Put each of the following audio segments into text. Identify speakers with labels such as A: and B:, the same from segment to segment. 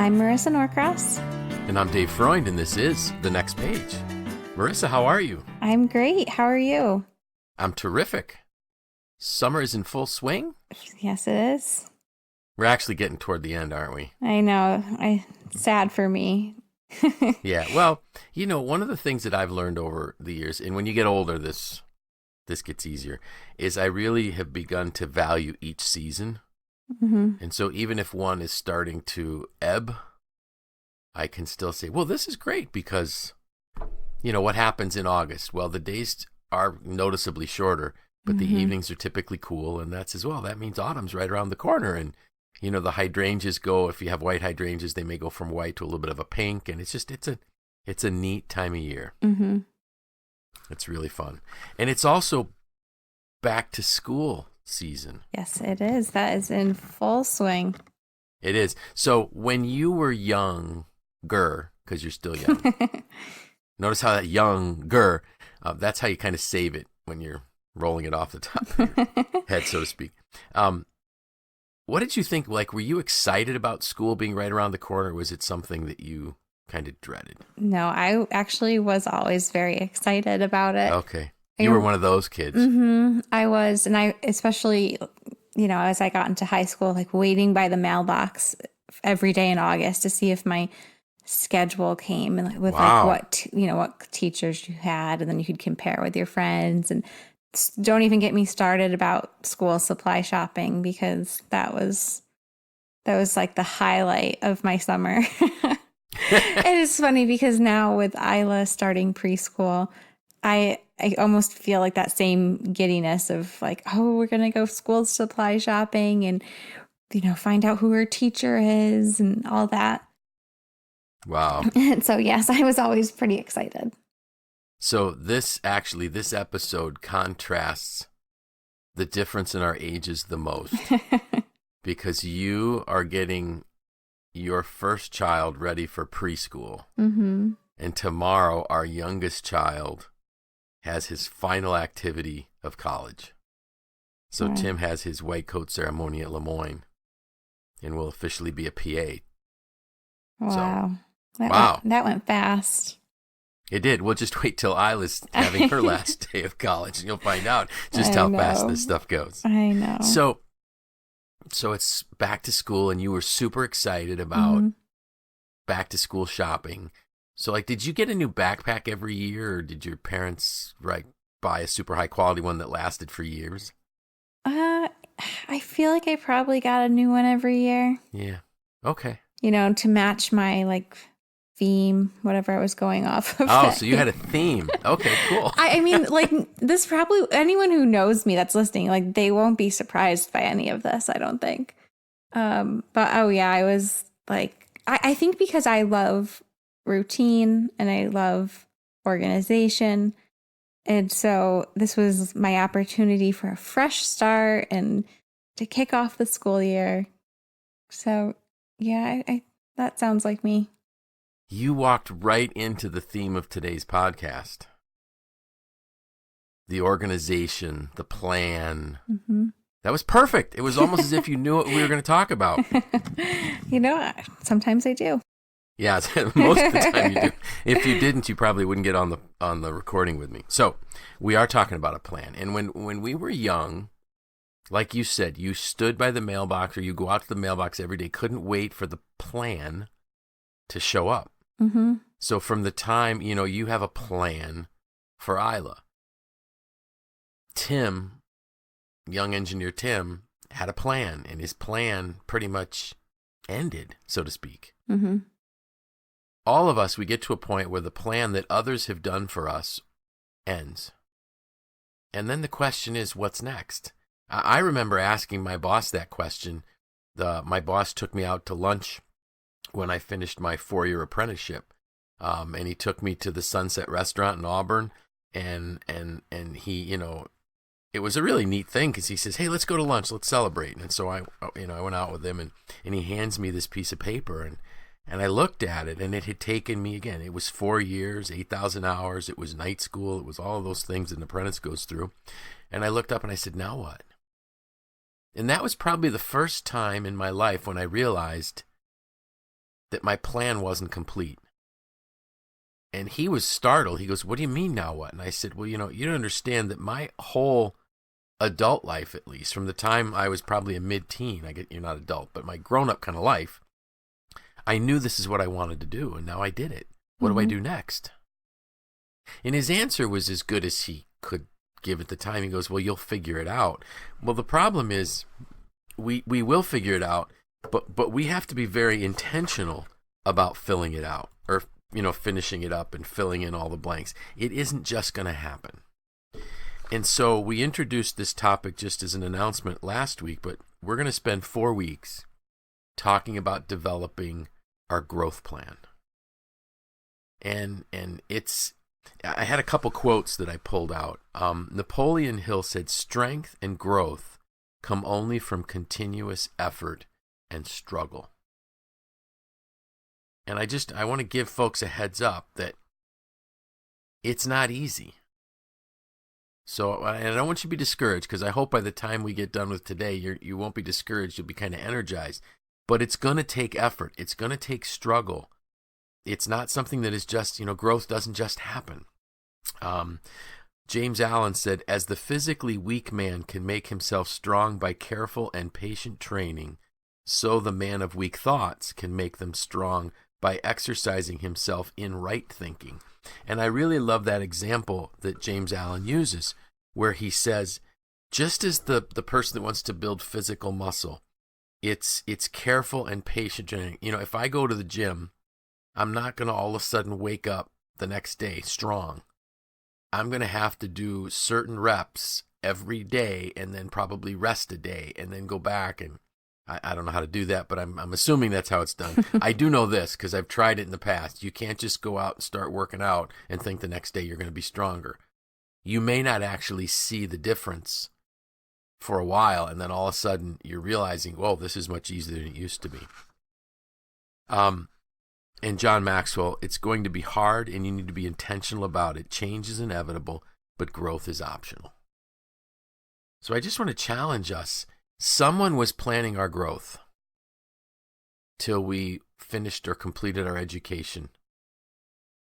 A: I'm Marissa Norcross.
B: And I'm Dave Freund, and this is The Next Page. Marissa, how are you?
A: I'm great. How are you?
B: I'm terrific. Summer is in full swing?
A: Yes, it is.
B: We're actually getting toward the end, aren't we?
A: I know. Sad for me.
B: Yeah, well, one of the things that I've learned over the years, and when you get older, this gets easier, is I really have begun to value each season.
A: Mm-hmm.
B: And so even if one is starting to ebb, I can still say, well, this is great because, what happens in August? Well, the days are noticeably shorter, but the evenings are typically cool. And that's as well. That means autumn's right around the corner. And, the hydrangeas go, if you have white hydrangeas, they may go from white to a little bit of a pink. And it's a neat time of year.
A: Mm-hmm.
B: It's really fun. And it's also back to school season.
A: Yes, it is. That is in full swing.
B: It is. So when you were younger, because you're still young, notice how that younger, that's how you kind of save it when you're rolling it off the top of your head, so to speak. What did you think? Like, were you excited about school being right around the corner? Or was it something that you kind of dreaded?
A: No, I actually was always very excited about it.
B: Okay. You were one of those kids.
A: Mm-hmm. I was. And I especially, as I got into high school, like waiting by the mailbox every day in August to see if my schedule came and with what teachers you had. And then you could compare with your friends. And don't even get me started about school supply shopping, because that was like the highlight of my summer. It is funny because now with Isla starting preschool, I almost feel like that same giddiness of like, oh, we're going to go school supply shopping and, find out who her teacher is and all that.
B: Wow.
A: And so, yes, I was always pretty excited.
B: So this episode contrasts the difference in our ages the most because you are getting your first child ready for preschool.
A: Mm-hmm.
B: And tomorrow, our youngest child has his final activity of college. So
A: Right.
B: Tim has his white coat ceremony at Lemoyne and will officially be a PA.
A: Wow.
B: Wow.
A: That went fast.
B: It did. We'll just wait till Isla's having her last day of college and you'll find out just how fast this stuff goes.
A: I know.
B: So it's back to school and you were super excited about back to school shopping. So did you get a new backpack every year or did your parents buy a super high quality one that lasted for years?
A: I feel like I probably got a new one every year.
B: Yeah. Okay.
A: To match my theme, whatever I was going off of.
B: Oh, so you had a theme. Okay, cool.
A: I mean, this probably, anyone who knows me that's listening, they won't be surprised by any of this, I don't think. But oh yeah, I was I think because I love routine and I love organization. And so this was my opportunity for a fresh start and to kick off the school year. So yeah, I that sounds like me.
B: You walked right into the theme of today's podcast. The organization, the plan.
A: Mm-hmm.
B: That was perfect. It was almost as if you knew what we were going to talk about.
A: Sometimes I do.
B: Yeah, most of the time you do. If you didn't, you probably wouldn't get on the recording with me. So we are talking about a plan. And when we were young, like you said, you stood by the mailbox or you go out to the mailbox every day, couldn't wait for the plan to show up.
A: Mm-hmm.
B: So from the time, you have a plan for Isla. Tim, young engineer Tim, had a plan, and his plan pretty much ended, so to speak.
A: Mm-hmm.
B: All of us, we get to a point where the plan that others have done for us ends. And then the question is, what's next? I remember asking my boss that question. My boss took me out to lunch when I finished my 4-year apprenticeship. And he took me to the Sunset Restaurant in Auburn. And he, it was a really neat thing because he says, hey, let's go to lunch. Let's celebrate. And so I went out with him and he hands me this piece of paper and I looked at it and it had taken me again. It was 4 years, 8,000 hours. It was night school. It was all of those things an apprentice goes through. And I looked up and I said, now what? And that was probably the first time in my life when I realized that my plan wasn't complete. And he was startled. He goes, "What do you mean now what?" And I said, "Well, you don't understand that my whole adult life, at least, from the time I was probably a mid-teen, I get you're not adult, but my grown-up kind of life, I knew this is what I wanted to do, and now I did it. What do I do next?" And his answer was as good as he could give at the time. He goes, "Well, you'll figure it out." Well, the problem is we will figure it out, but we have to be very intentional about filling it out, or finishing it up and filling in all the blanks. It isn't just going to happen. And so we introduced this topic just as an announcement last week, but we're going to spend 4 weeks talking about developing our growth plan. And I had a couple quotes that I pulled out. Napoleon Hill said, "Strength and growth come only from continuous effort and struggle." And I want to give folks a heads up that it's not easy. So, and I don't want you to be discouraged, because I hope by the time we get done with today, you won't be discouraged. You'll be kind of energized. But it's going to take effort. It's going to take struggle. It's not something that is just, growth doesn't just happen. James Allen said, "As the physically weak man can make himself strong by careful and patient training, so the man of weak thoughts can make them strong by exercising himself in right thinking." And I really love that example that James Allen uses, where he says, just as the person that wants to build physical muscle, it's careful and patient training. If I go to the gym, I'm not going to all of a sudden wake up the next day strong. I'm going to have to do certain reps every day, and then probably rest a day, and then go back. And I don't know how to do that, but I'm assuming that's how it's done. I do know this because I've tried it in the past. You can't just go out and start working out and think the next day you're going to be stronger. You may not actually see the difference for a while, and then all of a sudden you're realizing, whoa, this is much easier than it used to be. And John Maxwell, it's going to be hard, and you need to be intentional about it. Change is inevitable, but growth is optional. So I just want to challenge us. Someone was planning our growth till we finished or completed our education.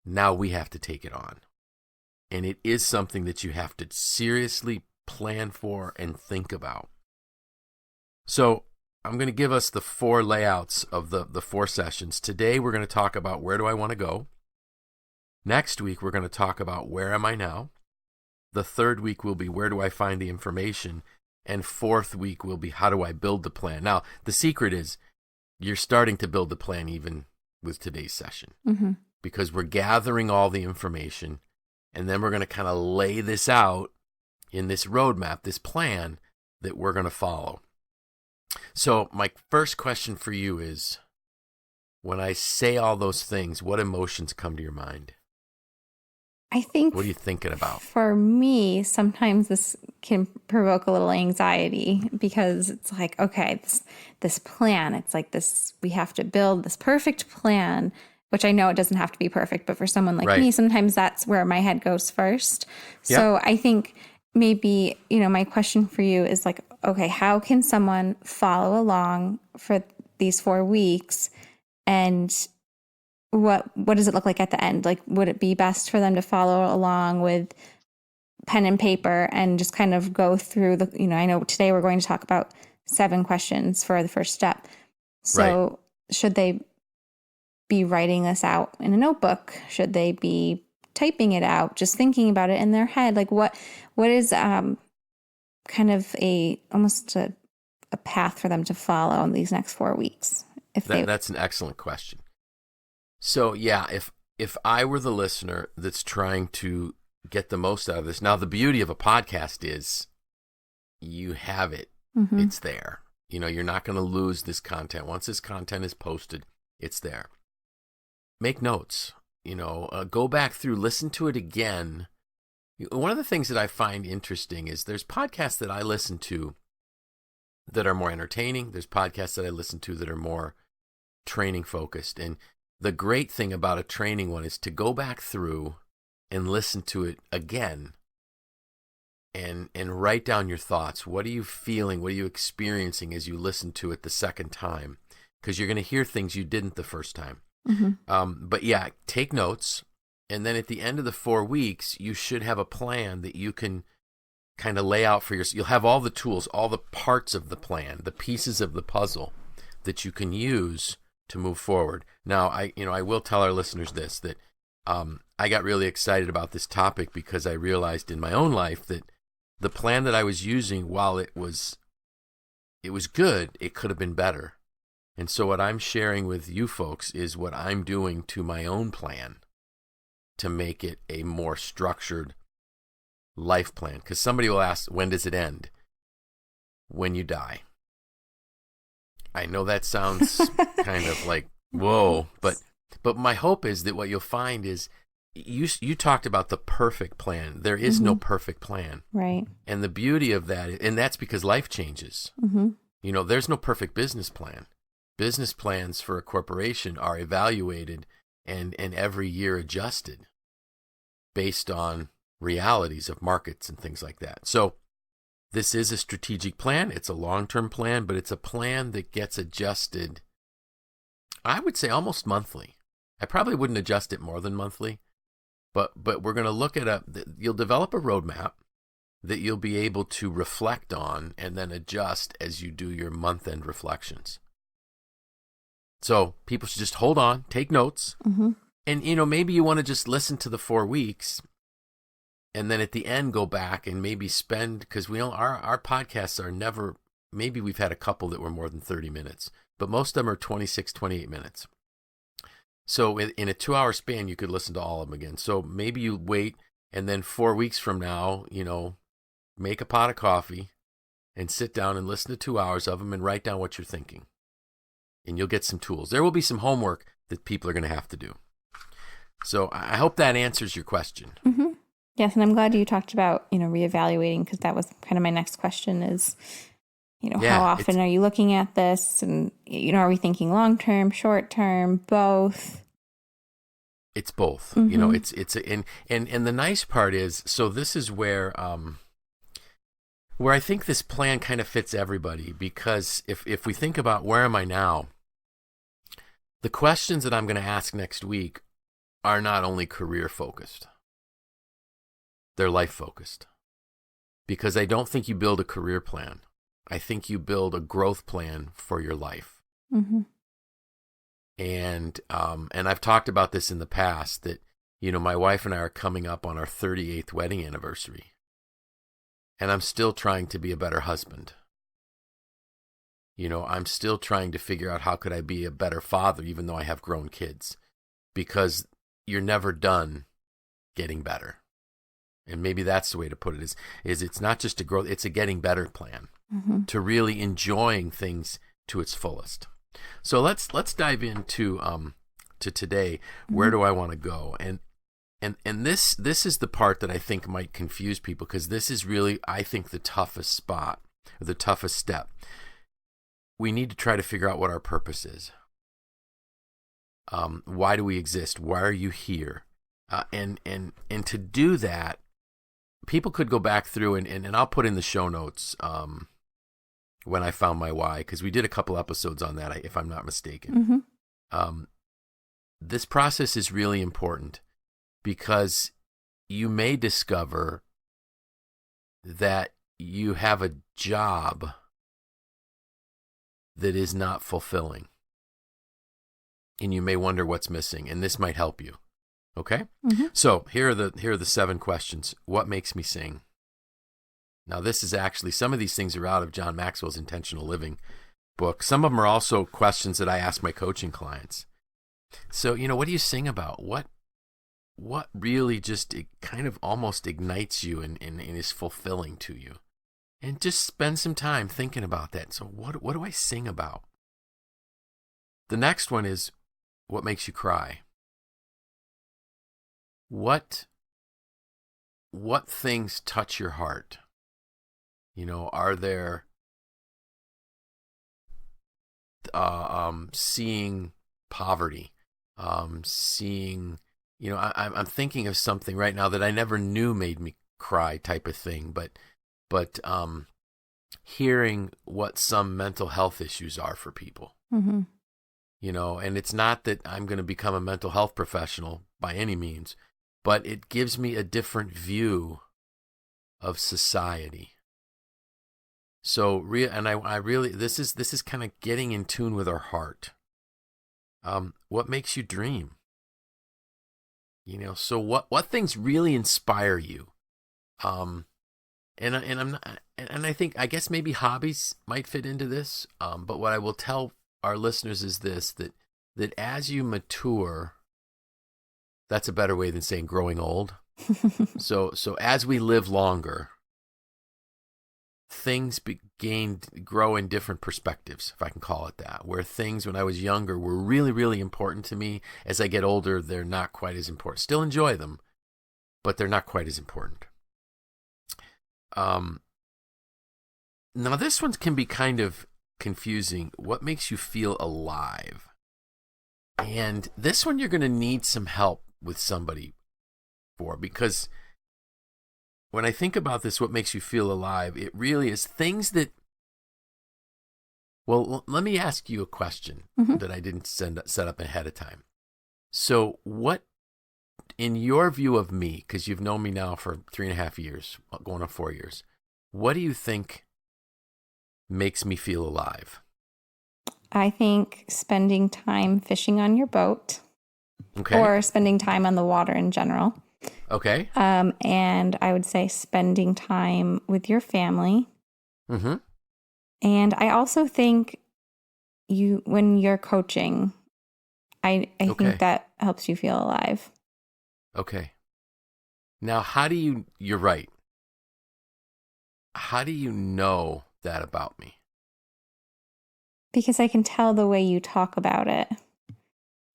B: Now we have to take it on. And it is something that you have to seriously plan for and think about. So I'm going to give us the 4 layouts of the 4 sessions. Today we're going to talk about where do I want to go. Next week we're going to talk about where am I now. The 3rd week will be where do I find the information. And 4th week will be how do I build the plan. Now, the secret is you're starting to build the plan even with today's session. Because we're gathering all the information, and then we're going to kind of lay this out in this roadmap, this plan that we're going to follow. So my first question for you is, when I say all those things, what emotions come to your mind?
A: I think,
B: what are you thinking about?
A: For me, sometimes this can provoke a little anxiety, because it's like, okay, this plan, it's like this, we have to build this perfect plan, which I know it doesn't have to be perfect, but for someone like me, sometimes that's where my head goes first. So I think maybe, my question for you is like, okay, how can someone follow along for these 4 weeks, and what does it look like at the end? Like, would it be best for them to follow along with pen and paper and just kind of go through I know today we're going to talk about 7 questions for the first step. So should they be writing this out in a notebook? Should they be typing it out, just thinking about it in their head? Like what is kind of almost a path for them to follow in these next 4 weeks?
B: That's an excellent question. So yeah, if I were the listener that's trying to get the most out of this, now the beauty of a podcast is you have it, it's there. You're not going to lose this content. Once this content is posted, it's there. Make notes, go back through, listen to it again. One of the things that I find interesting is there's podcasts that I listen to that are more entertaining. There's podcasts that I listen to that are more training focused. And the great thing about a training one is to go back through and listen to it again and write down your thoughts. What are you feeling? What are you experiencing as you listen to it the second time? because you're going to hear things you didn't the first time.
A: Mm-hmm.
B: But yeah, take notes. And then at the end of the 4 weeks, you should have a plan that you can kind of lay out for yourself. You'll have all the tools, all the parts of the plan, the pieces of the puzzle that you can use to move forward. Now, I will tell our listeners this, that I got really excited about this topic because I realized in my own life that the plan that I was using, while it was good, it could have been better. And so what I'm sharing with you folks is what I'm doing to my own plan to make it a more structured life plan. Because somebody will ask, when does it end? When you die. I know that sounds kind of like, whoa, but my hope is that what you'll find is you talked about the perfect plan. There is no perfect plan.
A: Right.
B: And the beauty of that, and that's because life changes.
A: Mm-hmm.
B: There's no perfect business plan. Business plans for a corporation are evaluated and every year adjusted based on realities of markets and things like that. So this is a strategic plan. It's a long-term plan, but it's a plan that gets adjusted, I would say, almost monthly. I probably wouldn't adjust it more than monthly, but we're going to look at you'll develop a roadmap that you'll be able to reflect on and then adjust as you do your month-end reflections. So people should just hold on, take notes, and maybe you want to just listen to the 4 weeks, and then at the end go back and maybe spend, because our podcasts are never, maybe we've had a couple that were more than 30 minutes, but most of them are 26, 28 minutes. So in a 2-hour span, you could listen to all of them again. So maybe you wait, and then 4 weeks from now, make a pot of coffee and sit down and listen to 2 hours of them and write down what you're thinking. And you'll get some tools. There will be some homework that people are going to have to do. So I hope that answers your question.
A: Mm-hmm. Yes, and I'm glad you talked about, reevaluating, because that was kind of my next question is, how often are you looking at this? And, are we thinking long-term, short-term, both?
B: It's both. Mm-hmm. And the nice part is, so this is where I think this plan kind of fits everybody, because if we think about where am I now, the questions that I'm going to ask next week are not only career focused, they're life focused. Because I don't think you build a career plan. I think you build a growth plan for your life.
A: Mm-hmm.
B: And I've talked about this in the past that, my wife and I are coming up on our 38th wedding anniversary. And I'm still trying to be a better husband. I'm still trying to figure out how could I be a better father, even though I have grown kids, because you're never done getting better. And maybe that's the way to put it is it's not just a growth, it's a getting better plan to really enjoying things to its fullest. So let's dive into to today. Where do I want to go? And this is the part that I think might confuse people, because this is really, I think, the toughest spot, or the toughest step. We need to try to figure out what our purpose is. Why do we exist? Why are you here? And to do that, people could go back through and I'll put in the show notes when I found my why, because we did a couple episodes on that, if I'm not mistaken. This process is really important, because you may discover that you have a job that is not fulfilling. And you may wonder what's missing, and this might help you. Okay? So here are the 7 questions. What makes me sing? Now, this is actually, some of these things are out of John Maxwell's Intentional Living book. Some of them are also questions that I ask my coaching clients. So, what do you sing about? What really just, it kind of almost ignites you and is fulfilling to you? And just spend some time thinking about that. So what do I sing about? The next one is, what makes you cry? What things touch your heart? Are there seeing poverty, seeing, I'm thinking of something right now that I never knew made me cry, type of thing, but hearing what some mental health issues are for people. And it's not that I'm going to become a mental health professional by any means, but it gives me a different view of society. So, I really, this is kind of getting in tune with our heart. What makes you dream? So what things really inspire you? And I'm not, and I think, I guess maybe hobbies might fit into this. But what I will tell our listeners is this, that as you mature, that's a better way than saying growing old. So as we live longer, things grow in different perspectives, if I can call it that, where things when I was younger were really, really important to me. As I get older, they're not quite as important. Still enjoy them, but they're not quite as important. Now this one can be kind of confusing. What makes you feel alive? And this one you're going to need some help with somebody for, because when I think about this, what makes you feel alive, it really is things that, well, let me ask you a question that I didn't set up ahead of time. So what, in your view of me, because you've known me now for 3.5 years, going on 4 years, what do you think makes me feel alive?
A: I think spending time fishing on your boat, or spending time on the water in general.
B: Okay.
A: And I would say spending time with your family.
B: Mm-hmm.
A: And I also think when you're coaching, I think that helps you feel alive.
B: Okay. Now, you're right. How do you know that about me?
A: Because I can tell the way you talk about it,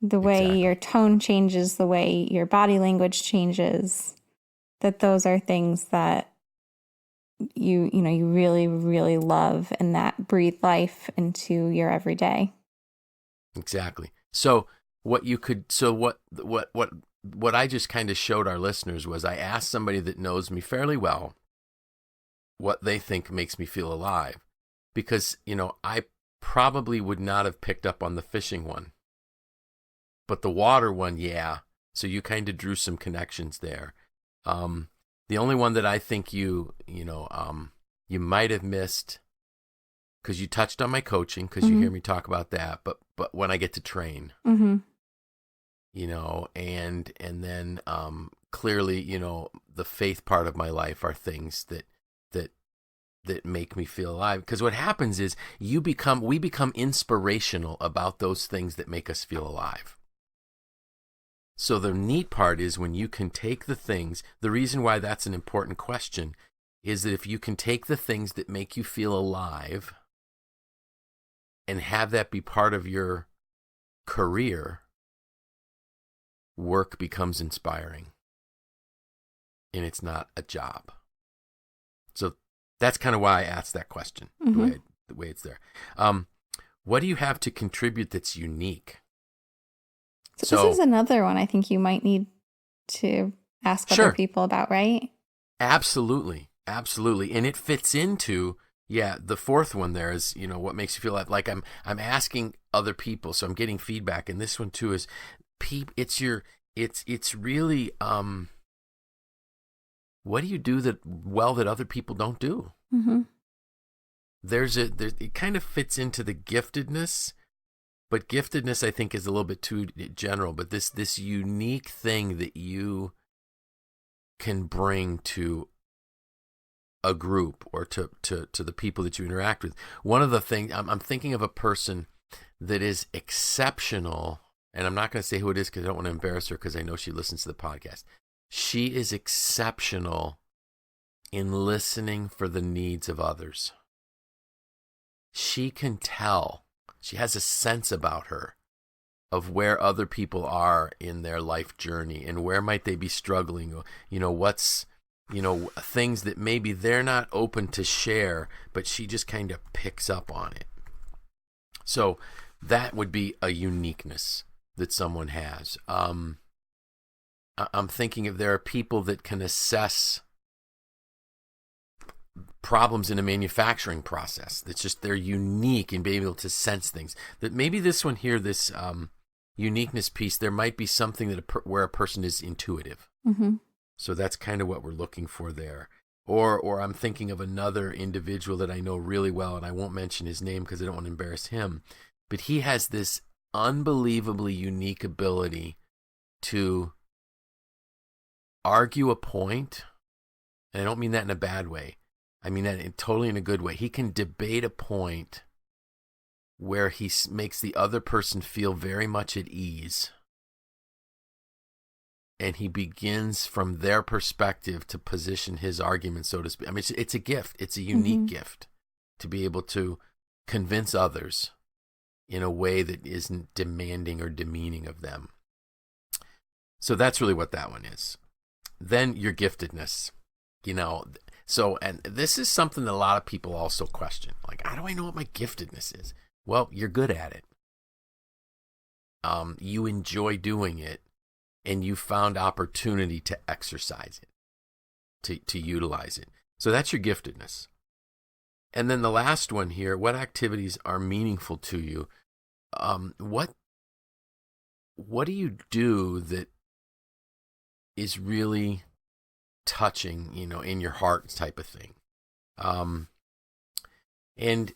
A: the way your tone changes, the way your body language changes, that those are things that you really, really love and that breathe life into your everyday.
B: Exactly. So what I just kind of showed our listeners was I asked somebody that knows me fairly well what they think makes me feel alive, because, I probably would not have picked up on the fishing one, but the water one, yeah. So you kind of drew some connections there. The only one that I think you might have missed, because you touched on my coaching, because you hear me talk about that, but when I get to train, and then clearly, the faith part of my life are things that make me feel alive. Because what happens is we become inspirational about those things that make us feel alive. So the neat part is when you can take the things, the reason why that's an important question is that if you can take the things that make you feel alive and have that be part of your career, work becomes inspiring. And it's not a job. So that's kind of why I asked that question, the way it's there. What do you have to contribute that's unique?
A: So this is another one I think you might need to ask other people about, right?
B: Absolutely. Absolutely. And it fits into, the fourth one there is, what makes you feel like I'm asking other people. So I'm getting feedback. And this one too is, it's really, what do you do that other people don't do? Mm-hmm. It kind of fits into the giftedness, but giftedness I think is a little bit too general. But this unique thing that you can bring to a group or to the people that you interact with. One of the things I'm thinking of a person that is exceptional, and I'm not going to say who it is because I don't want to embarrass her, because I know she listens to the podcast. She is exceptional in listening for the needs of others. She can tell. She has a sense about her of where other people are in their life journey and where might they be struggling. What's, things that maybe they're not open to share, but she just kind of picks up on it. So that would be a uniqueness that someone has. I'm thinking if there are people that can assess problems in a manufacturing process. That's just, they're unique in being able to sense things. That maybe this one here, this uniqueness piece, there might be something that where a person is intuitive.
A: Mm-hmm.
B: So that's kind of what we're looking for there. Or I'm thinking of another individual that I know really well, and I won't mention his name because I don't want to embarrass him, but he has this unbelievably unique ability to argue a point, and I don't mean that in a bad way. I mean that totally in a good way. He can debate a point where he makes the other person feel very much at ease, and he begins from their perspective to position his argument, so to speak. I mean, it's a gift. It's a unique gift to be able to convince others in a way that isn't demanding or demeaning of them. So that's really what that one is. Then your giftedness, So, and this is something that a lot of people also question. Like, how do I know what my giftedness is? Well, you're good at it. You enjoy doing it, and you found opportunity to exercise it, to utilize it. So that's your giftedness. And then the last one here, what activities are meaningful to you? What do you do that is really touching, in your heart type of thing? And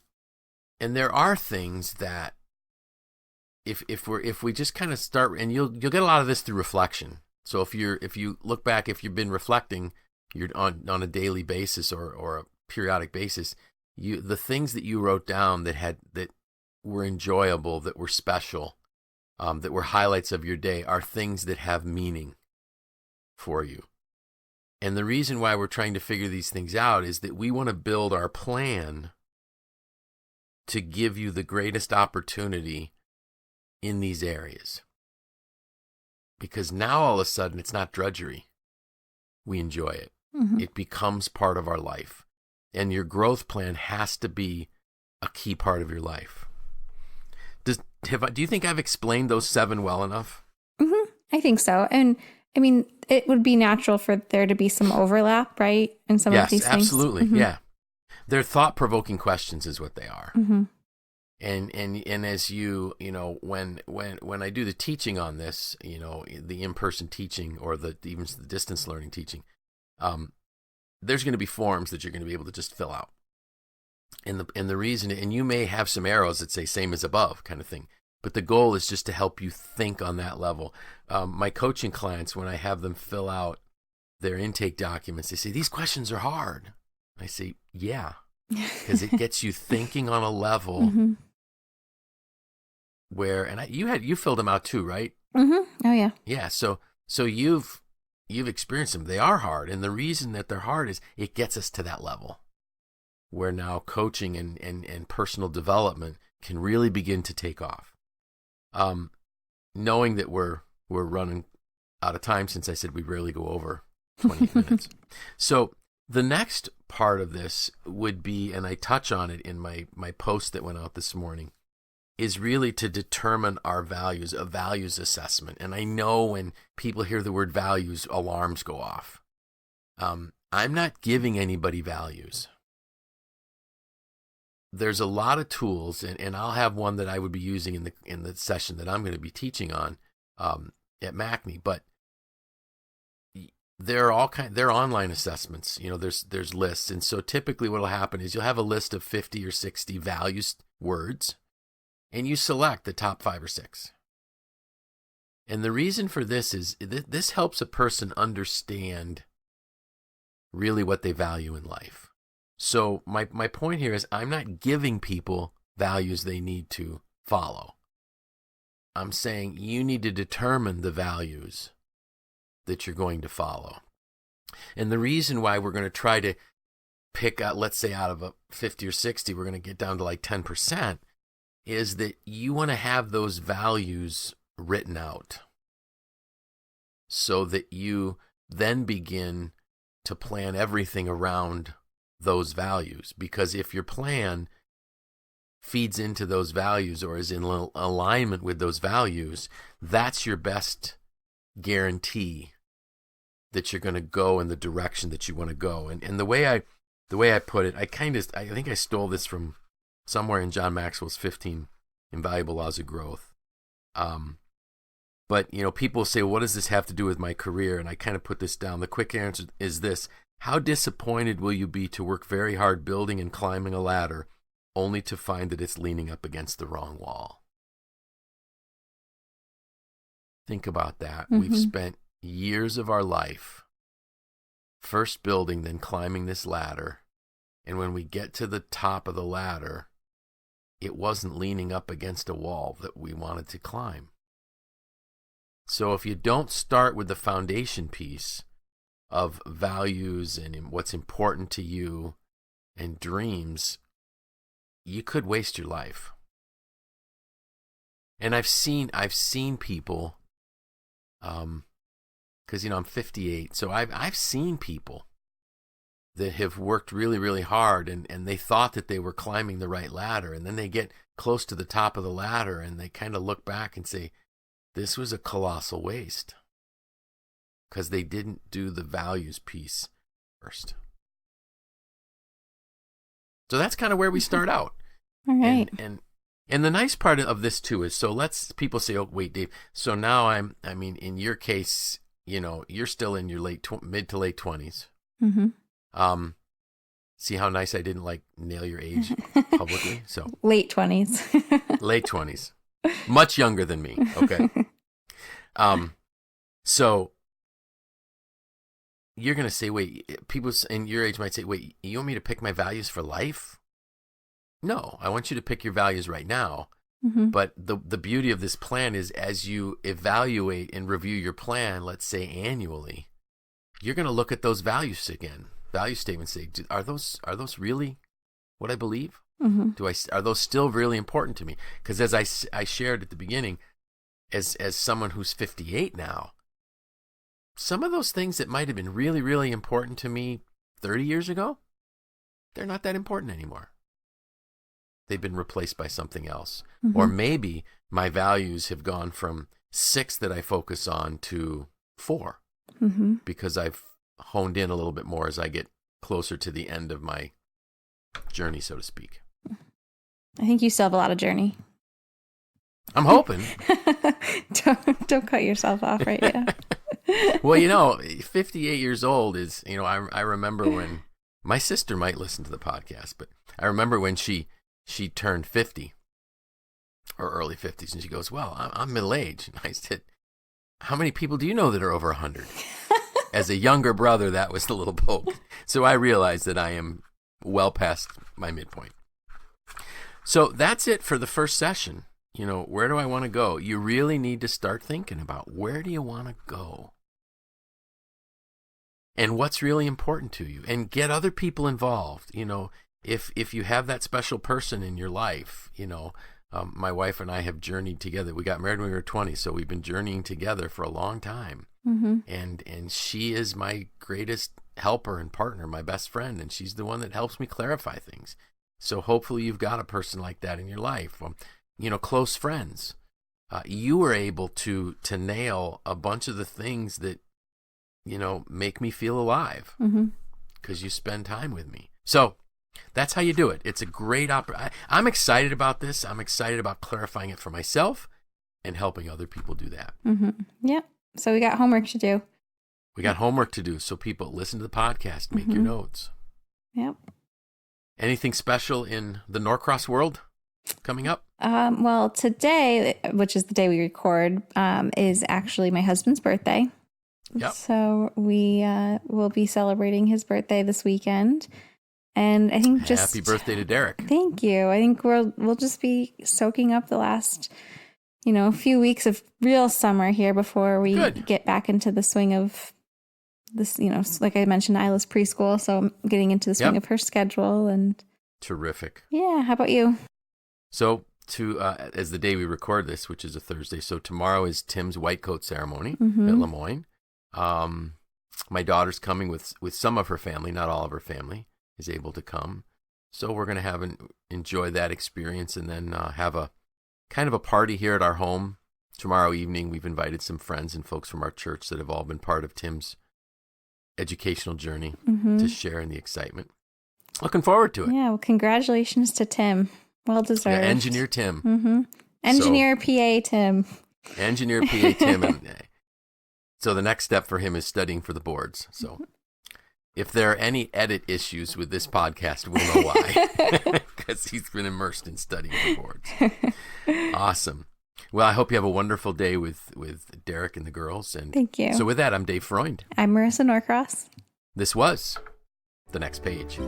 B: there are things that if we just kind of start, and you'll get a lot of this through reflection. So if you look back, if you've been reflecting, you're on a daily basis or a periodic basis, the things that you wrote down that were enjoyable, that were special, that were highlights of your day, are things that have meaning for you. And the reason why we're trying to figure these things out is that we want to build our plan to give you the greatest opportunity in these areas. Because now all of a sudden it's not drudgery. We enjoy it. Mm-hmm. It becomes part of our life. And your growth plan has to be a key part of your life. Do you think I've explained those 7 well enough?
A: Mm-hmm. I think so. And I mean, it would be natural for there to be some overlap, right? In some of these things. Yes,
B: absolutely. Mm-hmm. Yeah. They're thought-provoking questions is what they are.
A: Mm-hmm.
B: And as when I do the teaching on this, the in-person teaching or even the distance learning teaching, there's going to be forms that you're going to be able to just fill out. And the reason, and you may have some arrows that say same as above kind of thing, but the goal is just to help you think on that level. My coaching clients, when I have them fill out their intake documents, they say, these questions are hard. I say, yeah, because it gets you thinking on a level mm-hmm. where, and you filled them out too, right?
A: Mm-hmm. Oh yeah.
B: Yeah. So you've experienced them. They are hard. And the reason that they're hard is it gets us to that level where now coaching and personal development can really begin to take off. Knowing that we're running out of time, since I said we rarely go over 20 minutes. So the next part of this would be, and I touch on it in my post that went out this morning, is really to determine our values, a values assessment. And I know when people hear the word values, alarms go off. I'm not giving anybody values. There's a lot of tools, and I'll have one that I would be using in the session that I'm going to be teaching on at MACNY. But they're online assessments. There's lists, and so typically what will happen is you'll have a list of 50 or 60 values words, and you select the top 5 or 6. And the reason for this is this helps a person understand really what they value in life. So my point here is I'm not giving people values they need to follow. I'm saying you need to determine the values that you're going to follow. And the reason why we're going to try to pick out, let's say out of a 50 or 60, we're going to get down to like 10%, is that you want to have those values written out so that you then begin to plan everything around those values. Because if your plan feeds into those values or is in alignment with those values, that's your best guarantee that you're going to go in the direction that you want to go. And the way the way I put it, I think I stole this from somewhere in John Maxwell's 15 Invaluable Laws of Growth. But, people say, what does this have to do with my career? And I kind of put this down. The quick answer is this: how disappointed will you be to work very hard building and climbing a ladder only to find that it's leaning up against the wrong wall? Think about that. Mm-hmm. We've spent years of our life first building, then climbing this ladder. And when we get to the top of the ladder, it wasn't leaning up against a wall that we wanted to climb. So if you don't start with the foundation piece of values and what's important to you and dreams, you could waste your life. And I've seen people, because I'm 58, so I've seen people that have worked really, really hard, and they thought that they were climbing the right ladder, and then they get close to the top of the ladder and they kind of look back and say, this was a colossal waste, because they didn't do the values piece first. So that's kind of where we start out.
A: All right.
B: And the nice part of this too is, so people say, oh, wait, Dave, so now in your case, you're still in your mid to late 20s. Mm-hmm. See how nice I didn't nail your age publicly? So
A: late 20s.
B: Late 20s. Much younger than me. Okay. So you're going to say, wait, people in your age might say, wait, you want me to pick my values for life? No, I want you to pick your values right now. Mm-hmm. But the beauty of this plan is, as you evaluate and review your plan, let's say annually, you're going to look at those values again. Value statements, say, are those really what I believe? Mm-hmm. Are those still really important to me? Because as I shared at the beginning, as someone who's 58 now, some of those things that might have been really, really important to me 30 years ago, they're not that important anymore. They've been replaced by something else. Mm-hmm. Or maybe my values have gone from 6 that I focus on to 4, mm-hmm. because I've honed in a little bit more as I get closer to the end of my journey, so to speak.
A: I think you still have a lot of journey.
B: I'm hoping.
A: Don't cut yourself off right now.
B: Well, 58 years old is, I remember when my sister might listen to the podcast, but I remember when she turned 50 or early 50s, and she goes, well, I'm middle-aged. And I said, how many people do you know that are over 100? As a younger brother, that was the little poke. So I realized that I am well past my midpoint. So that's it for the first session. Where do I want to go? You really need to start thinking about, where do you want to go? And what's really important to you? And get other people involved. If you have that special person in your life, my wife and I have journeyed together. We got married when we were 20, so we've been journeying together for a long time. Mm-hmm. And she is my greatest helper and partner, my best friend, and she's the one that helps me clarify things. So hopefully you've got a person like that in your life. Close friends. You were able to nail a bunch of the things that, make me feel alive, because you spend time with me. So that's how you do it. It's a great I'm excited about this. I'm excited about clarifying it for myself and helping other people do that.
A: Mm-hmm. Yep. So we got homework to do.
B: So people listen to the podcast, make your notes.
A: Yep.
B: Anything special in the Norcross world coming up?
A: Well, today, which is the day we record, is actually my husband's birthday. Yep. So we will be celebrating his birthday this weekend. And I think
B: happy birthday to Derek.
A: Thank you. I think we'll just be soaking up the last, few weeks of real summer here before we get back into the swing of this, like I mentioned, Isla's preschool. So I'm getting into the swing of her schedule. And
B: terrific.
A: Yeah. How about you?
B: So as the day we record this, which is a Thursday, so tomorrow is Tim's white coat ceremony at Lemoyne. My daughter's coming with some of her family, not all of her family is able to come. So we're going to enjoy that experience, and then have a kind of a party here at our home tomorrow evening. We've invited some friends and folks from our church that have all been part of Tim's educational journey to share in the excitement. Looking forward to it.
A: Yeah, well, congratulations to Tim. Well deserved.
B: Yeah, Engineer Tim.
A: Mm-hmm. Engineer PA Tim.
B: Engineer PA Tim. So the next step for him is studying for the boards. So if there are any edit issues with this podcast, we'll know why. Because he's been immersed in studying for boards. Awesome. Well, I hope you have a wonderful day with Derek and the girls. And
A: thank you.
B: So with that, I'm Dave Freund.
A: I'm Marisa Norcross.
B: This was The Next Page.